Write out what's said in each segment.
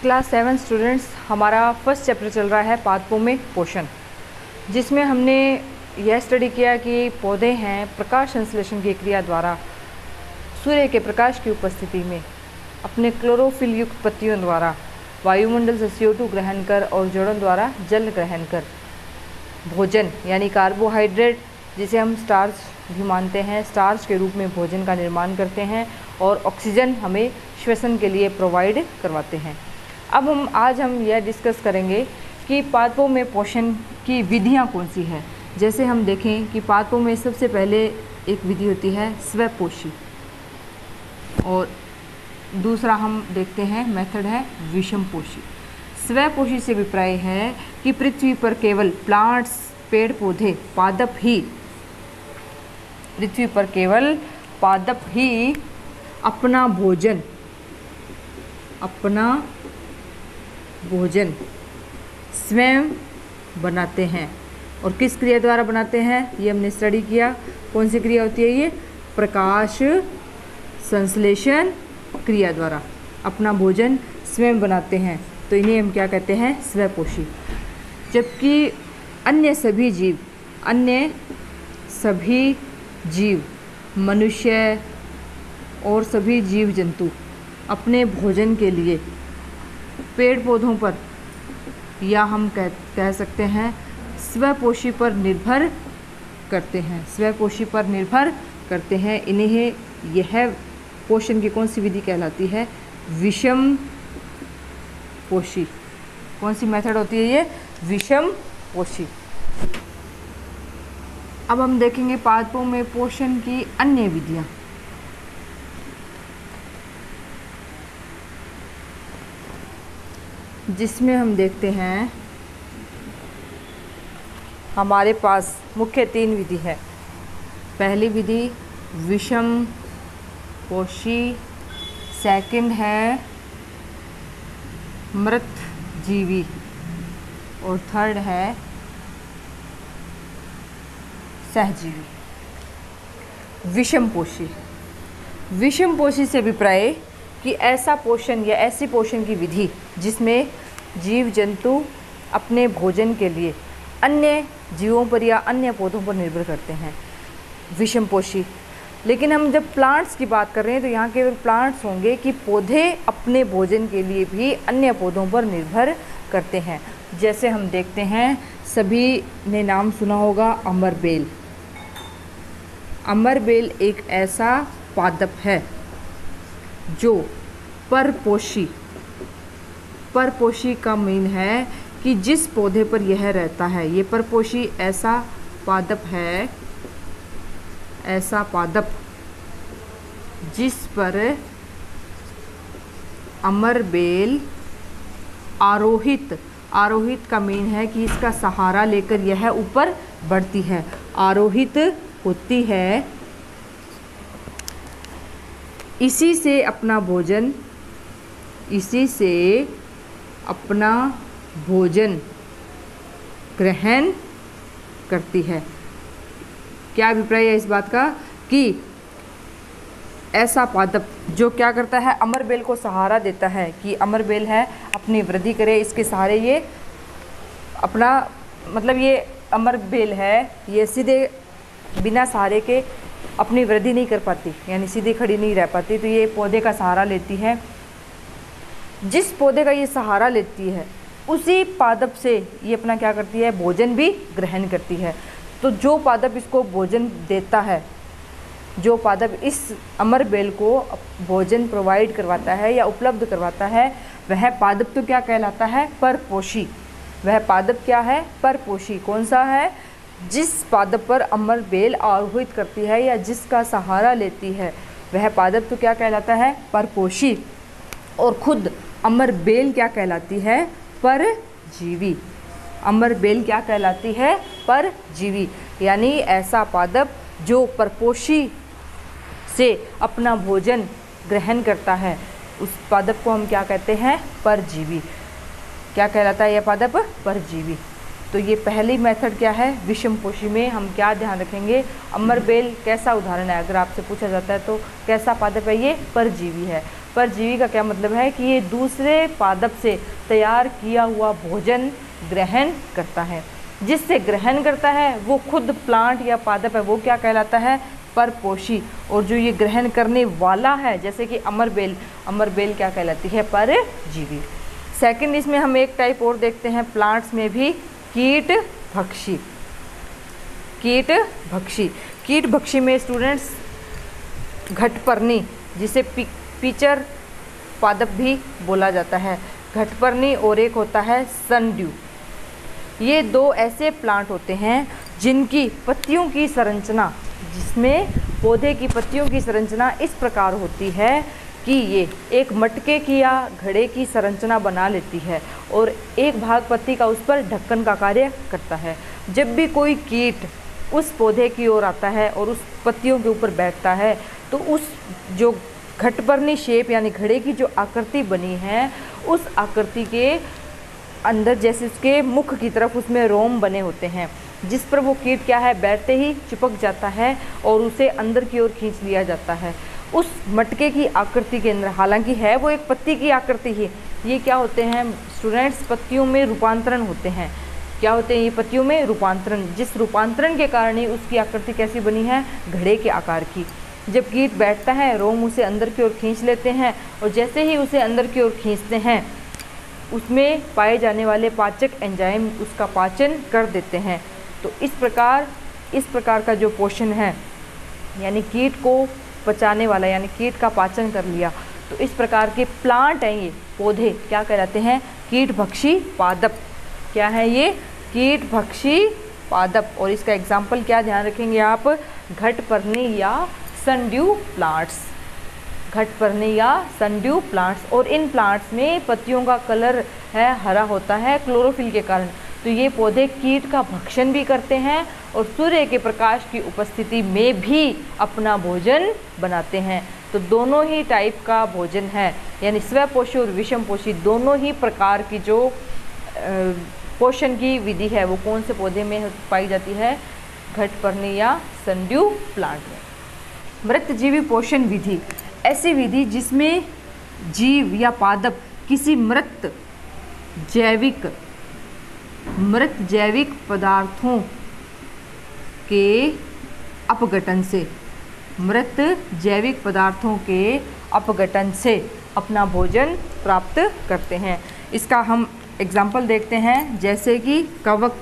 Class 7 students, हमारा first chapter चल रहा है पादपों में पोषण, जिसमें हमने यह स्टडी किया कि पौधे हैं प्रकाश संश्लेषण की क्रिया द्वारा सूर्य के प्रकाश की उपस्थिति में अपने क्लोरोफिल युक्त पत्तियों द्वारा वायुमंडल से CO2 ग्रहण कर और जड़ों द्वारा जल ग्रहण कर भोजन यानी कार्बोहाइड्रेट, जिसे हम स्टार्च भी मानते हैं, स्टार्च के रूप में भोजन का निर्माण करते हैं और ऑक्सीजन हमें श्वसन के लिए प्रोवाइड करवाते हैं। अब आज हम यह डिस्कस करेंगे कि पादपों में पोषण की विधियां कौन सी है। जैसे हम देखें कि पादपों में सबसे पहले एक विधि होती है स्वपोषी, और दूसरा हम देखते हैं मेथड है विषमपोषी। स्वपोषी से अभिप्राय है कि पृथ्वी पर केवल प्लांट्स, पेड़ पौधे, पादप ही, पृथ्वी पर केवल पादप ही अपना भोजन स्वयं बनाते हैं। और किस क्रिया द्वारा बनाते हैं ये हमने स्टडी किया। कौन सी क्रिया होती है ये? प्रकाश संश्लेषण क्रिया द्वारा अपना भोजन स्वयं बनाते हैं, तो इन्हें हम क्या कहते हैं? स्वपोषी। जबकि अन्य सभी जीव मनुष्य और सभी जीव जंतु अपने भोजन के लिए पेड़ पौधों पर, या हम कह सकते हैं स्वपोषी पर निर्भर करते हैं। इन्हें यह पोषण की कौन सी विधि कहलाती है? विषम पोषी। कौन सी मेथड होती है ये? विषम पोषी। अब हम देखेंगे पादपों में पोषण की अन्य विधियां। जिसमें हम देखते हैं हमारे पास मुख्य 3 विधि है। पहली विधि विषम पोषी, सेकंड है मृतजीवी, और थर्ड है सहजीवी। विषम पोषी से अभिप्राय कि ऐसा पोषण या ऐसी पोषण की विधि जिसमें जीव जंतु अपने भोजन के लिए अन्य जीवों पर या अन्य पौधों पर निर्भर करते हैं, विषम पोषी। लेकिन हम जब प्लांट्स की बात कर रहे हैं तो यहाँ केवल प्लांट्स होंगे कि पौधे अपने भोजन के लिए भी अन्य पौधों पर निर्भर करते हैं। जैसे हम देखते हैं, सभी ने नाम सुना होगा अमरबेल। अमरबेल एक ऐसा पादप है जो परपोषी का मीन है कि जिस पौधे पर यह रहता है, ये परपोषी ऐसा पादप है, जिस पर अमरबेल आरोहित का मीन है कि इसका सहारा लेकर यह ऊपर बढ़ती है, आरोहित होती है। इसी से अपना भोजन ग्रहण करती है। क्या अभिप्राय है इस बात का कि ऐसा पादप जो क्या करता है, अमरबेल को सहारा देता है कि अमरबेल है अपनी वृद्धि करे, इसके सहारे ये अपना, मतलब ये अमरबेल है, ये सीधे बिना सहारे के अपनी वृद्धि नहीं कर पाती, यानी सीधी खड़ी नहीं रह पाती, तो ये पौधे का सहारा लेती है। जिस पौधे का ये सहारा लेती है उसी पादप से ये अपना क्या करती है? भोजन भी ग्रहण करती है। तो जो पादप इसको भोजन देता है, जो पादप इस अमरबेल को भोजन प्रोवाइड करवाता है या उपलब्ध करवाता है, वह पादप तो क्या कहलाता है? परपोषी। वह पादप क्या है? परपोषी। कौन सा है? जिस पादप पर अमरबेल आरोहित करती है या जिसका सहारा लेती है, वह पादप तो क्या कहलाता है? परपोषी। और खुद अमरबेल क्या कहलाती है? परजीवी। अमरबेल क्या कहलाती है? परजीवी। यानी ऐसा पादप जो परपोषी से अपना भोजन ग्रहण करता है, उस पादप को हम क्या कहते हैं? परजीवी। क्या कहलाता है यह पादप? परजीवी। तो ये पहली मेथड क्या है? विषमपोषी में हम क्या ध्यान रखेंगे? अमरबेल कैसा उदाहरण है? अगर आपसे पूछा जाता है तो कैसा पादप है ये? परजीवी है। परजीवी का क्या मतलब है कि ये दूसरे पादप से तैयार किया हुआ भोजन ग्रहण करता है। जिससे ग्रहण करता है वो खुद प्लांट या पादप है, वो क्या कहलाता है? परपोषी। और जो ये ग्रहण करने वाला है, जैसे कि अमरबेल, अमरबेल क्या कहलाती है? परजीवी। सेकंड, इसमें हम एक टाइप और देखते हैं प्लांट्स में भी, कीटभक्षी। कीटभक्षी, कीटभक्षी में स्टूडेंट्स घटपर्णी, जिसे पिचर पादप भी बोला जाता है, घटपर्णी, और एक होता है सनड्यू। ये दो ऐसे प्लांट होते हैं जिनकी पत्तियों की संरचना, जिसमें पौधे की पत्तियों की संरचना इस प्रकार होती है कि ये एक मटके की या घड़े की संरचना बना लेती है और एक भाग पत्ती का उस पर ढक्कन का कार्य करता है। जब भी कोई कीट उस पौधे की ओर आता है और उस पत्तियों के ऊपर बैठता है, तो उस जो घटपर्णी शेप यानी घड़े की जो आकृति बनी है, उस आकृति के अंदर जैसे उसके मुख की तरफ उसमें रोम बने होते हैं, जिस पर वो कीट क्या है? बैठते ही चिपक जाता है और उसे अंदर की ओर खींच लिया जाता है। उस मटके की आकृति के अंदर, हालांकि है वो एक पत्ती की आकृति ही, ये क्या होते हैं स्टूडेंट्स? पत्तियों में रूपांतरण होते हैं। क्या होते हैं ये पत्तियों में? रूपांतरण। जिस रूपांतरण के कारण ही उसकी आकृति कैसी बनी है? घड़े के आकार की। जब कीट बैठता है, रोम उसे अंदर की ओर खींच लेते हैं और जैसे ही उसे अंदर की ओर खींचते हैं, उसमें पाए जाने वाले पाचक एंजाइम उसका पाचन कर देते हैं। तो इस प्रकार का जो पोषण है, यानी कीट को पचाने वाला, यानी कीट का पाचन कर लिया, तो इस प्रकार के प्लांट हैं, ये पौधे क्या कहलाते हैं? कीटभक्षी पादप। क्या है ये? कीटभक्षी पादप। और इसका एग्जाम्पल क्या ध्यान रखेंगे आप? घटपर्णी या सनड्यू प्लांट्स, घटपर्णी या सनड्यू प्लांट्स। और इन प्लांट्स में पत्तियों का कलर है हरा होता है क्लोरोफिल के कारण। तो ये पौधे कीट का भक्षण भी करते हैं और सूर्य के प्रकाश की उपस्थिति में भी अपना भोजन बनाते हैं। तो दोनों ही टाइप का भोजन है, यानी स्वपोषी और विषमपोषी दोनों ही प्रकार की जो पोषण की विधि है वो कौन से पौधे में पाई जाती है? घटपर्णी या सनड्यू प्लांट में। मृतजीवी पोषण विधि, ऐसी विधि जिसमें जीव या पादप किसी मृत जैविक पदार्थों के अपघटन से, मृत जैविक पदार्थों के अपघटन से अपना भोजन प्राप्त करते हैं। इसका हम एग्जाम्पल देखते हैं, जैसे कि कवक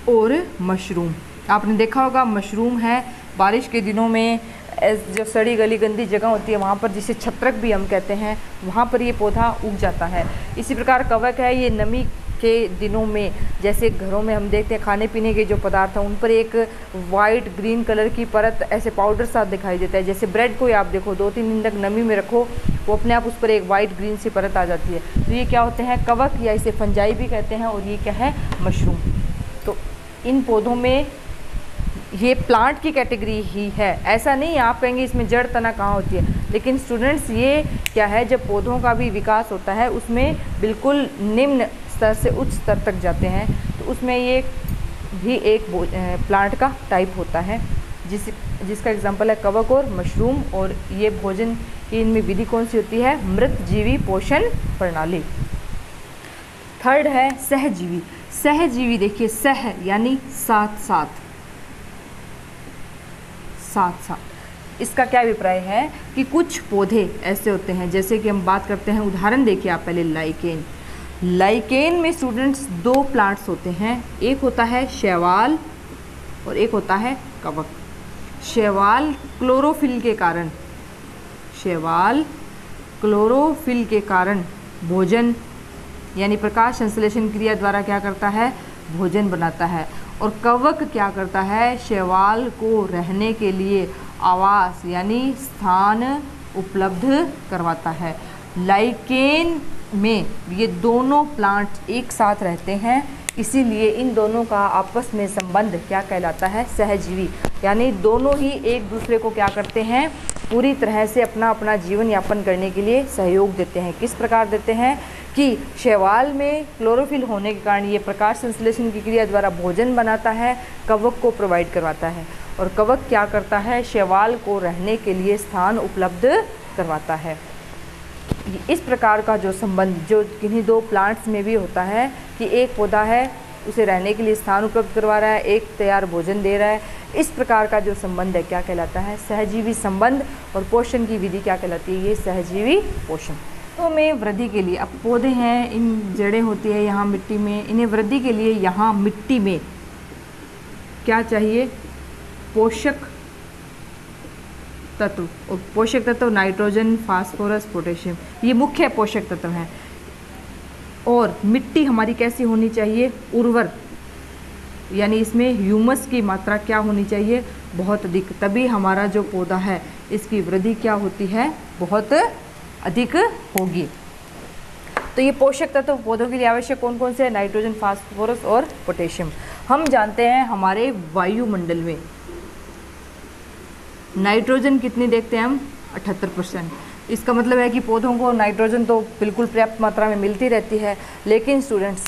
और मशरूम। आपने देखा होगा मशरूम है, बारिश के दिनों में जो सड़ी गली गंदी जगह होती है वहाँ पर, जिसे छत्रक भी हम कहते हैं, वहाँ पर ये पौधा उग जाता है। इसी प्रकार कवक है, ये नमी के दिनों में, जैसे घरों में हम देखते हैं खाने पीने के जो पदार्थ हैं उन पर एक वाइट ग्रीन कलर की परत ऐसे पाउडर सा दिखाई देता है। जैसे ब्रेड को आप देखो 2-3 दिन तक नमी में रखो, वो अपने आप उस पर एक वाइट ग्रीन सी परत आ जाती है। तो ये क्या होते हैं? कवक, या इसे फंजाई भी कहते हैं। और ये क्या है? मशरूम। तो इन पौधों में ये प्लांट की कैटेगरी ही है, ऐसा नहीं आप कहेंगे इसमें जड़ तना कहाँ होती है। लेकिन स्टूडेंट्स ये क्या है, जब पौधों का भी विकास होता है उसमें बिल्कुल निम्न स्तर से उच्च स्तर तक जाते हैं, तो उसमें ये भी एक प्लांट का टाइप होता है, जिसका एग्जांपल है कवक और मशरूम। और ये भोजन की इनमें विधि कौन सी होती है? मृतजीवी पोषण प्रणाली। थर्ड है सहजीवी। सहजीवी देखिए, सह यानी साथ साथ, साथ साथ। इसका क्या अभिप्राय है कि कुछ पौधे ऐसे होते हैं, जैसे कि हम बात करते हैं, उदाहरण देखिए आप पहले लाइकेन। लाइकेन में स्टूडेंट्स 2 प्लांट्स होते हैं, एक होता है शैवाल और एक होता है कवक। शैवाल क्लोरोफिल के कारण भोजन यानी प्रकाश संश्लेषण क्रिया द्वारा क्या करता है? भोजन बनाता है। और कवक क्या करता है? शैवाल को रहने के लिए आवास यानी स्थान उपलब्ध करवाता है। लाइकेन में ये दोनों प्लांट एक साथ रहते हैं, इसीलिए इन दोनों का आपस में संबंध क्या कहलाता है? सहजीवी। यानी दोनों ही एक दूसरे को क्या करते हैं? पूरी तरह से अपना अपना जीवन यापन करने के लिए सहयोग देते हैं। किस प्रकार देते हैं कि शैवाल में क्लोरोफिल होने के कारण ये प्रकाश संश्लेषण की क्रिया द्वारा भोजन बनाता है, कवक को प्रोवाइड करवाता है। और कवक क्या करता है? शैवाल को रहने के लिए स्थान उपलब्ध करवाता है। इस प्रकार का जो संबंध जो किन्हीं दो प्लांट्स में भी होता है कि एक पौधा है उसे रहने के लिए स्थान उपलब्ध करवा रहा है, एक तैयार भोजन दे रहा है, इस प्रकार का जो संबंध है क्या कहलाता है? सहजीवी संबंध। और पोषण की विधि क्या कहलाती है? ये सहजीवी पोषण। तो में वृद्धि के लिए, अब पौधे हैं, इन जड़ें होती है यहाँ मिट्टी में, इन्हें वृद्धि के लिए यहाँ मिट्टी में क्या चाहिए? पोषक तत्व। और पोषक तत्व नाइट्रोजन, फास्फोरस, पोटेशियम, ये मुख्य पोषक तत्व हैं। और मिट्टी हमारी कैसी होनी चाहिए? उर्वर, यानी इसमें ह्यूमस की मात्रा क्या होनी चाहिए? बहुत अधिक। तभी हमारा जो पौधा है इसकी वृद्धि क्या होती है? बहुत अधिक होगी। तो ये पोषक तत्व पौधों के लिए आवश्यक कौन कौन से हैं? नाइट्रोजन, फास्फोरस और पोटेशियम। हम जानते हैं हमारे वायुमंडल में नाइट्रोजन कितनी देखते हैं हम? 78%। इसका मतलब है कि पौधों को नाइट्रोजन तो बिल्कुल पर्याप्त मात्रा में मिलती रहती है, लेकिन स्टूडेंट्स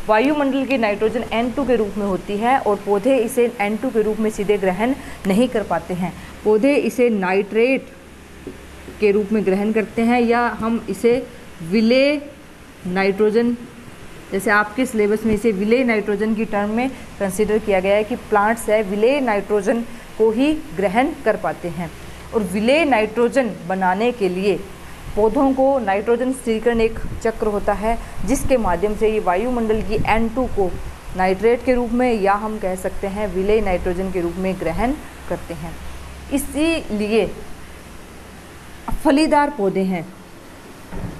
वायुमंडल की नाइट्रोजन N2 के रूप में होती है और पौधे इसे N2 के रूप में सीधे ग्रहण नहीं कर पाते हैं। पौधे इसे नाइट्रेट के रूप में ग्रहण करते हैं, या हम इसे विलेय नाइट्रोजन, जैसे आपके सिलेबस में इसे विलेय नाइट्रोजन की टर्म में कंसिडर किया गया है कि प्लांट्स है विलेय नाइट्रोजन को ही ग्रहण कर पाते हैं। और विलेय नाइट्रोजन बनाने के लिए पौधों को नाइट्रोजन स्थिरीकरण एक चक्र होता है जिसके माध्यम से ये वायुमंडल की N2 को नाइट्रेट के रूप में, या हम कह सकते हैं विलेय नाइट्रोजन के रूप में ग्रहण करते हैं। इसीलिए फलीदार पौधे हैं,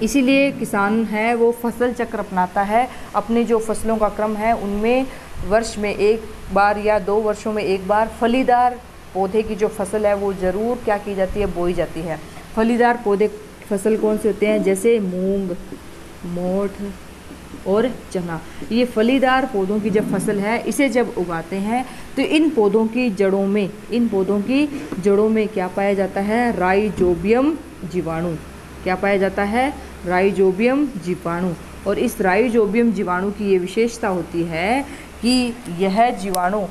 इसीलिए किसान है वो फसल चक्र अपनाता है। अपनी जो फसलों का क्रम है उनमें वर्ष में एक बार या 2 वर्षों में एक बार फलीदार पौधे की जो फसल है वो ज़रूर क्या की जाती है? बोई जाती है। फलीदार पौधे फसल कौन से होते हैं? जैसे मूंग, मोठ और चना। ये फलीदार पौधों की जब फसल है इसे जब उगाते हैं तो इन पौधों की जड़ों में क्या पाया जाता है? राइजोबियम जीवाणु। क्या पाया जाता है? राइजोबियम जीवाणु। और इस राइजोबियम जीवाणु की ये विशेषता होती है कि यह जीवाणु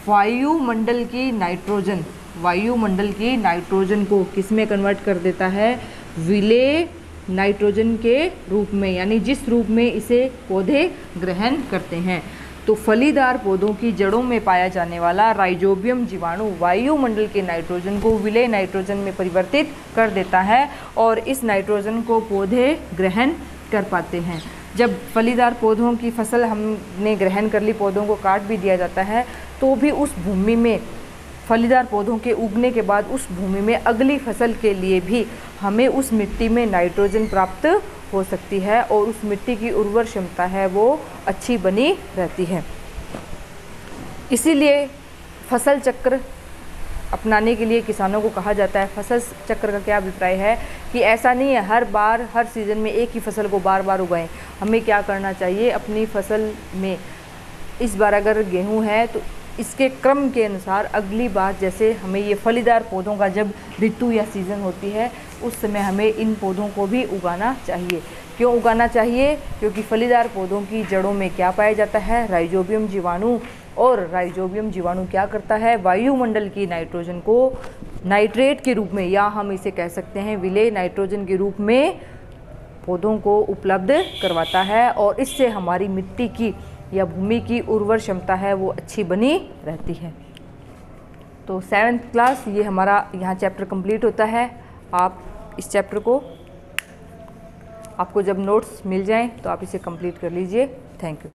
वायुमंडल की नाइट्रोजन को किस में कन्वर्ट कर देता है? विलेय नाइट्रोजन के रूप में, यानी जिस रूप में इसे पौधे ग्रहण करते हैं। तो फलीदार पौधों की जड़ों में पाया जाने वाला राइजोबियम जीवाणु वायुमंडल के नाइट्रोजन को विलेय नाइट्रोजन में परिवर्तित कर देता है और इस नाइट्रोजन को पौधे ग्रहण कर पाते हैं। जब फलीदार पौधों की फसल हमने ग्रहण कर ली, पौधों को काट भी दिया जाता है, तो भी उस भूमि में फलीदार पौधों के उगने के बाद उस भूमि में अगली फसल के लिए भी हमें उस मिट्टी में नाइट्रोजन प्राप्त हो सकती है और उस मिट्टी की उर्वर क्षमता है वो अच्छी बनी रहती है। इसीलिए फसल चक्र अपनाने के लिए किसानों को कहा जाता है। फसल चक्र का क्या अभिप्राय है कि ऐसा नहीं है हर बार हर सीज़न में एक ही फसल को बार बार उगाएं। हमें क्या करना चाहिए? अपनी फसल में इस बार अगर गेहूं है तो इसके क्रम के अनुसार अगली बार, जैसे हमें ये फलीदार पौधों का जब ऋतु या सीज़न होती है उस समय हमें इन पौधों को भी उगाना चाहिए। क्यों उगाना चाहिए? क्योंकि फलीदार पौधों की जड़ों में क्या पाया जाता है? राइजोबियम जीवाणु। और राइजोबियम जीवाणु क्या करता है? वायुमंडल की नाइट्रोजन को नाइट्रेट के रूप में, या हम इसे कह सकते हैं विलेय नाइट्रोजन के रूप में पौधों को उपलब्ध करवाता है और इससे हमारी मिट्टी की या भूमि की उर्वर क्षमता है वो अच्छी बनी रहती है। तो 7th क्लास ये हमारा यहाँ चैप्टर कंप्लीट होता है। आप इस चैप्टर को, आपको जब नोट्स मिल जाएं तो आप इसे कंप्लीट कर लीजिए। Thank you.